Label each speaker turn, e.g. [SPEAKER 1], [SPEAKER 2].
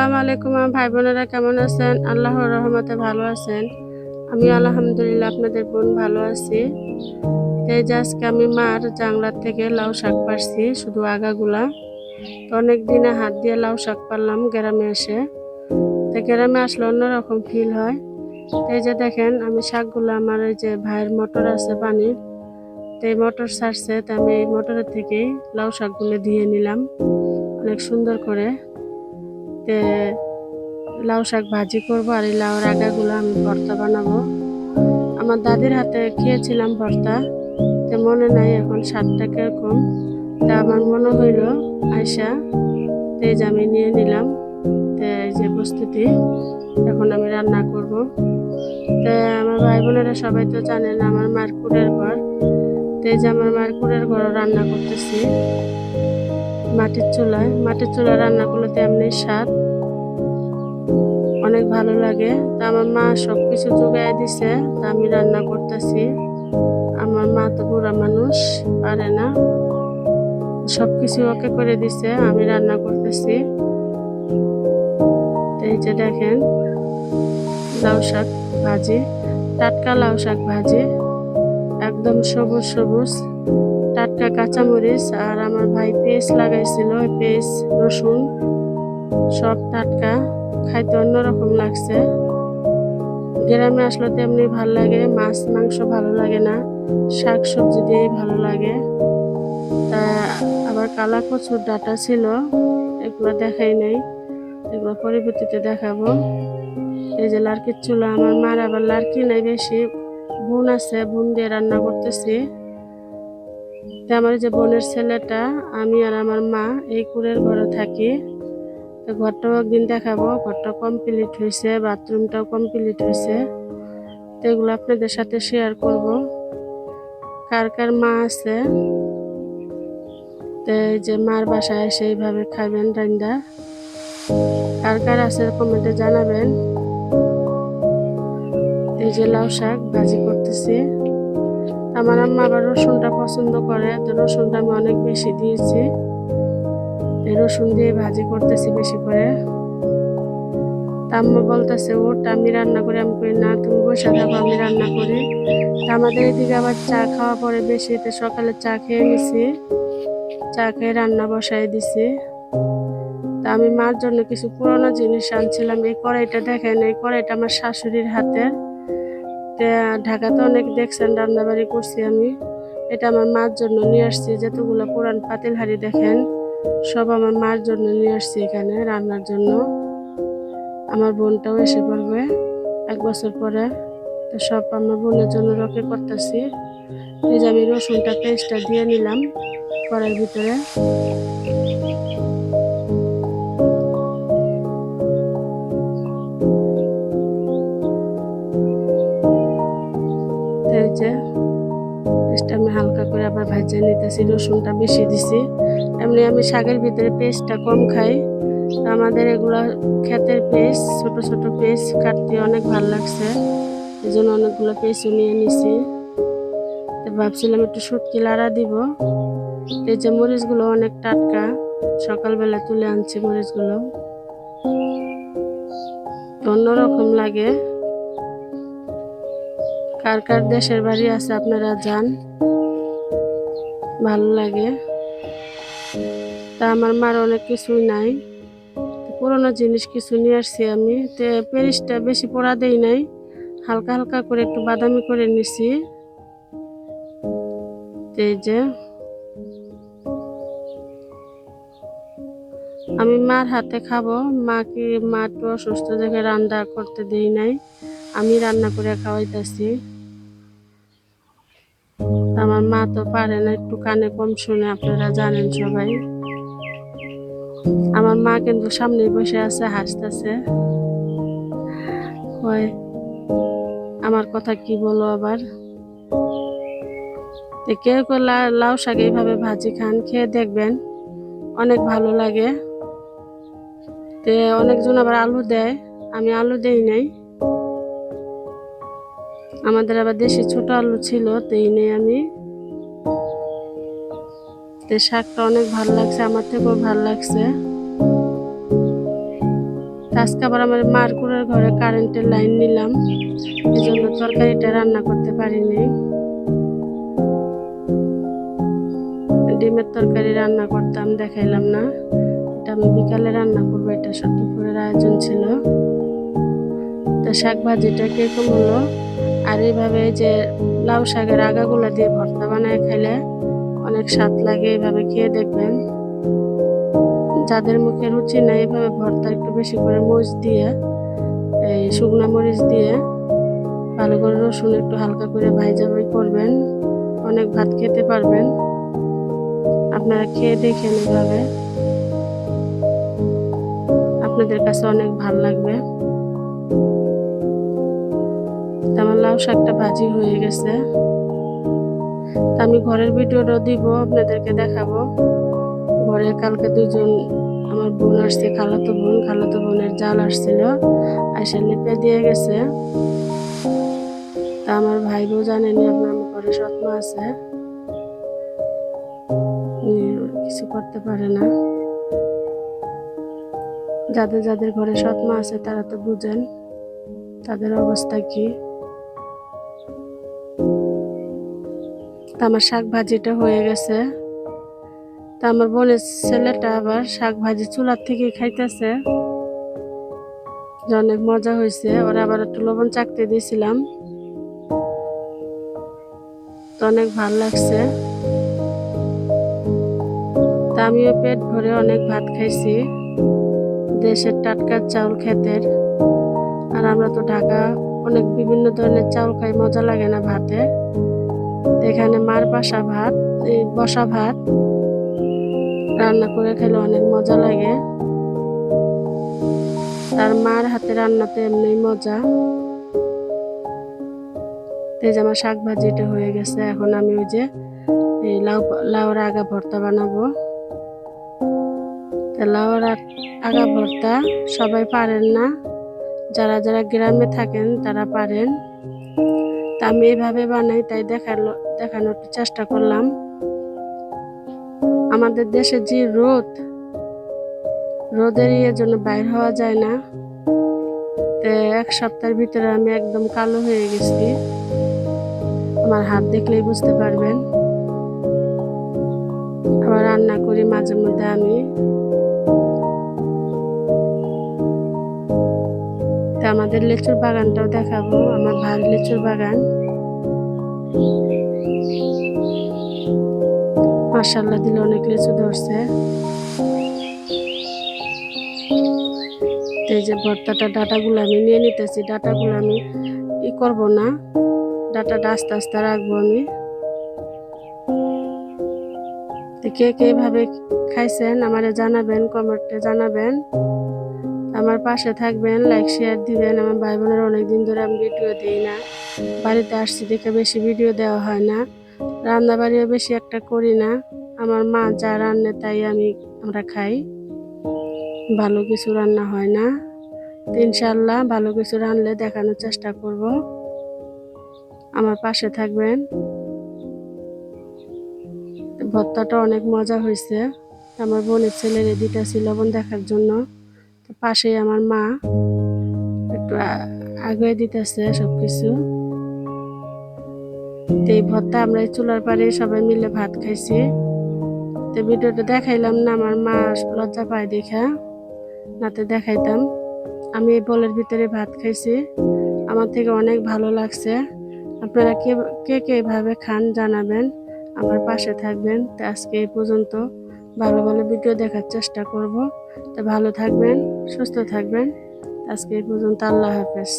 [SPEAKER 1] আসসালামু আলাইকুম আমার ভাই বোনেরা, কেমন আছেন? আল্লাহর রহমতে ভালো আছেন? আমি আলহামদুলিল্লাহ আপনাদের বোন ভালো আছি। এই যে আজকে আমি মার জাংলার থেকে লাউ শাক পারছি, শুধু আগাগুলা। তো অনেক দিনে হাত দিয়ে লাউ শাক পারলাম গ্রামে এসে। তো গ্রামে আসলে অন্যরকম ফিল হয়। তো এই যে দেখেন, আমি শাকগুলো আমার এই যে ভাইয়ের মোটর আছে পানির, তো এই মোটর ছাড়ছে, তো আমি এই মোটরের থেকেই লাউ শাকগুলো দিয়ে নিলাম অনেক সুন্দর করে। তে লাউ শাক ভাজি করব, আর এই লাউর আগাগুলো আমি ভর্তা বানাবো। আমার দাদির হাতে খেয়েছিলাম ভর্তা, তে মনে নাই এখন স্বাদটা কিরকম। তা আমার মনে হইল আয়সা, তেজ আমি নিয়ে নিলাম। তে এই যে প্রস্তুতি, এখন আমি রান্না করব। তে আমার ভাই বোনেরা সবাই তো জানেন আমার মার কুড়ের ঘর। তেজ আমার মার কুড়ের ঘর রান্না করতেছি মাটির চুলায় রান্না করলে তেমনি স্বাদ, অনেক ভালো লাগে। তা আমার মা সবকিছু জোগায় দিছে, তা আমি রান্না করতেছি। আমার মা তো বুড়া মানুষ, পারে না, সবকিছু ওকে করে দিছে, আমি রান্না করতেছি। এই যে দেখেন, লাউ শাক ভাজি, টাটকা লাউ শাক ভাজি, একদম সবুজ সবুজ টাটকা কাঁচামরিচ, আর আমার ভাই পেস্ট লাগাইছিল, পেস্ট রসুন সব টাটকা, খাইতে অন্যরকম লাগছে। গ্রামে আসলে তো এমনি ভালো লাগে, মাছ মাংস ভালো লাগে না, শাক সবজি দিয়েই ভালো লাগে। তা আবার কালা কচুর ডাঁটা ছিল, এগুলো দেখাই নাই, এগুলো পরবর্তীতে দেখাবো। এই যে লার্কির চুলা, আমার মার আবার লার্কি নাই বেশি, বোন আছে, বোন দিয়ে রান্না করতেছি। তা আমার যে বোনের ছেলেটা, আমি আর আমার মা এই কুড়ের ঘরে থাকি। তো ঘরটাও একদিন দেখাবো, ঘরটা কমপ্লিট হয়েছে, বাথরুমটাও কমপ্লিট হয়েছে। তো এগুলো আপনাদের সাথে শেয়ার করব। কার কার মা আছে, তো এই যে মার বাসায় এসে এইভাবে খাবেন রান্না, কার কার আছে কমেন্টে জানাবেন। এই যে লাউ শাক ভাজি করতেছি। আমার আম্মা আবার রসুনটা পছন্দ করে, তো রসুনটা আমি অনেক বেশি দিয়েছি, এই রসুন দিয়ে ভাজি করতেছি বেশি করে। তা আম্মা বলতেছে ওটা আমি রান্না করি, আমি করি না, তুমি বসে থাকো আমি রান্না করি। তা আমাদের এদিকে আবার চা খাওয়া পরে বেশি, তো সকালে চা খেয়ে নিছি, চা খেয়ে রান্না বসাই দিছি। তা আমি মার জন্য কিছু পুরোনো জিনিস আনছিলাম। এই কড়াইটা দেখেন, এই কড়াইটা আমার শাশুড়ির হাতের। ঢাকাতে অনেক দেখছেন রান্নাবাড়ি করছি আমি, এটা আমার মার জন্য নিয়ে আসছি। যতগুলো পুরান পাতিল হাঁড়ি দেখেন, সব আমার মার জন্য নিয়ে আসছি এখানে রান্নার জন্য। আমার বোনটাও এসে পড়বে 1 বছর পরে, তো সব আমার বোনের জন্য রকে করতেছি। এই যে আমি রসুনটা পেস্টটা দিয়ে নিলাম কড়াইয়ের ভিতরে। এই যে পেস্টটা আমি হালকা করে আবার ভাজিয়ে নিতেছি, রসুনটা বেশি দিছি। এমনি আমি শাকের ভিতরে পেস্টটা কম খাই, তো আমাদের এগুলা ক্ষেতের পেস্ট, ছোট ছোট পেস্ট কাটতে অনেক ভালো লাগছে, এই জন্য অনেকগুলো পেস্টও নিয়ে নিছি। তো ভাবছিলাম একটু শুটকি লাড়া দিব। এই যে মরিচগুলো অনেক টাটকা, সকালবেলা তুলে আনছি মরিচগুলো, অন্যরকম লাগে। কার কার দেশের বাড়ি আছে আপনারা যান, ভালো লাগে। তা আমার মার অনেক কিছুই নাই, পুরোনো জিনিস কিছু নিয়ে আসছি আমি। তো পেরিসটা বেশি পোড়া দেই নাই, হালকা হালকা করে একটু বাদামি করে নিছি। এই যে আমি মার হাতে খাবো, মা একটু অসুস্থ দেখে রান্না করতে দেই নাই, আমি রান্না করে খাওয়াইতেছি। আমার মা তো পারে না, একটু কানে কম শুনে, আপনারা জানেন সবাই। আমার মা কিন্তু সামনে বসে আছে, হাসতেছে, কয় আমার কথা কি বলো আবার। কেউ কেউ লাউ শাক এইভাবে ভাজি খান, খেয়ে দেখবেন অনেক ভালো লাগে। তে অনেকজন আবার আলু দেয়, আমি আলু দেই নাই, আমাদের আবার দেশি ছোট আলু ছিল, দেই নেই আমি। শাকটা অনেক ভালো লাগছে, আমার থেকেও ভালো লাগছে। আজকে আবার আমার মার কুড়ার ঘরে কারেন্টের লাইন নিলাম, এই জন্য তরকারিটা রান্না করতে পারিনি। ডিমের তরকারি রান্না করতাম, দেখাইলাম না। এটা আমি বিকালে রান্না করবো, এটা সব দুপুরের আয়োজন ছিল। তো শাক ভাজিটা কিরকম হলো, আর এইভাবে যে লাউ শাকের আগাগুলা দিয়ে ভর্তা বানায় খাইলে অনেক স্বাদ লাগে, এইভাবে খেয়ে দেখবেন। যাদের মুখে রুচি নাই, এইভাবে ভর্তা একটু বেশি করে মরিচ দিয়ে, এই শুকনা মরিচ দিয়ে ভালো করে রসুন একটু হালকা করে ভাইজাভাই করবেন, অনেক ভাত খেতে পারবেন। আপনারা খেয়ে দেখেন, এইভাবে আপনাদের কাছে অনেক ভালো লাগবে। আমার লাউ শাকটা ভাজি হয়ে গেছে, আমি ঘরের ভিডিওটা দিব, আপনাদেরকে দেখাবো। ঘরে কালকে দুজন আমার বোন আসছে, খালাতো বোনের জাল আসছিল, আইসা লিপে দিয়ে গেছে। তা আমার ভাই বউ জানেনি আপনার ঘরে সৎমা আছে, কিছু করতে পারে না। যাদের যাদের ঘরে সৎমা আছে তারা তো বুঝেন তাদের অবস্থা কি। তা আমার শাক ভাজিটা হয়ে গেছে। তা আমার বোনের ছেলেটা আবার শাক ভাজি চুলার থেকে খাইতেছে, অনেক মজা হয়েছে। ওরা আবার একটু লবণ চাকতে দিয়েছিলাম, তো অনেক ভাল লাগছে। তা আমিও পেট ভরে অনেক ভাত খাইছি, দেশের টাটকা চাউল ক্ষেতের। আর আমরা তো ঢাকা অনেক বিভিন্ন ধরনের চাউল খাই, মজা লাগে না ভাতে। এখানে মার বসা ভাত রান্না করে খেলে অনেক মজা লাগে। তার মার হাতে রান্নাতে এমনি মজা। এই যে আমার শাক ভাজিটা হয়ে গেছে, এখন আমি ওই যে এই লাউর আগা ভর্তা বানাবো। লাউর আগা ভর্তা সবাই পারেন না, যারা যারা গ্রামে থাকেন তারা পারেন। তা আমি এইভাবে বানাই, তাই দেখানোর চেষ্টা করলাম। আমাদের দেশে যে রোদের জন্য বাইর হওয়া যায় না, এক সপ্তাহের ভিতরে আমি একদম কালো হয়ে গেছি, আমার হাত দেখলেই বুঝতে পারবেন। আবার রান্না করি মাঝে মধ্যে আমি। তা আমাদের লিচুর বাগানটাও দেখাবো, আমার ভাই লিচুর বাগান। মাশাআল্লাহ দিলে অনেক লিচু ধরছে। এই যে ভর্তাটা ডাটাগুলো আমি নিয়ে নিতেছি, ডাটাগুলো আমি করবো না, ডাটাটা আস্তে আস্তে রাখবো আমি। কে কে ভাবে খাইছেন আমারে জানাবেন, কমেন্টে জানাবেন। আমার পাশে থাকবেন, লাইক শেয়ার দিবেন। আমার ভাই বোনের অনেকদিন ধরে আমি ভিডিও দিই না, বাড়িতে আসছি দেখে বেশি ভিডিও দেওয়া হয় না, রান্না বাড়িও বেশি একটা করি না। আমার মা যা রান্নে তাই আমরা খাই, ভালো কিছু রান্না হয় না। ইনশাল্লাহ ভালো কিছু রান্নলে দেখানোর চেষ্টা করব, আমার পাশে থাকবেন। ভর্তাটা অনেক মজা হয়েছে। আমার বোনের ছেলের দিতেছি লবণ দেখার জন্য, তো পাশেই আমার মা একটু আগে দিতেছে সবকিছু। এই ভর্তা আমরা চুলার পাড়ে সবাই মিলে ভাত খাইছি। তো ভিডিওটা দেখাইলাম না, আমার মা লজ্জা পায় দেখা, নাতে দেখাইতাম। আমি এই বলের ভিতরে ভাত খাইছি, আমার থেকে অনেক ভালো লাগছে। আপনারা কে কে এভাবে খান জানাবেন, আমার পাশে থাকবেন। তো আজকে এই পর্যন্ত, ভালো ভালো ভিডিও দেখার চেষ্টা করব। তো ভালো থাকবেন, সুস্থ থাকবেন। আজকে এই পর্যন্ত, আল্লাহ হাফেজ।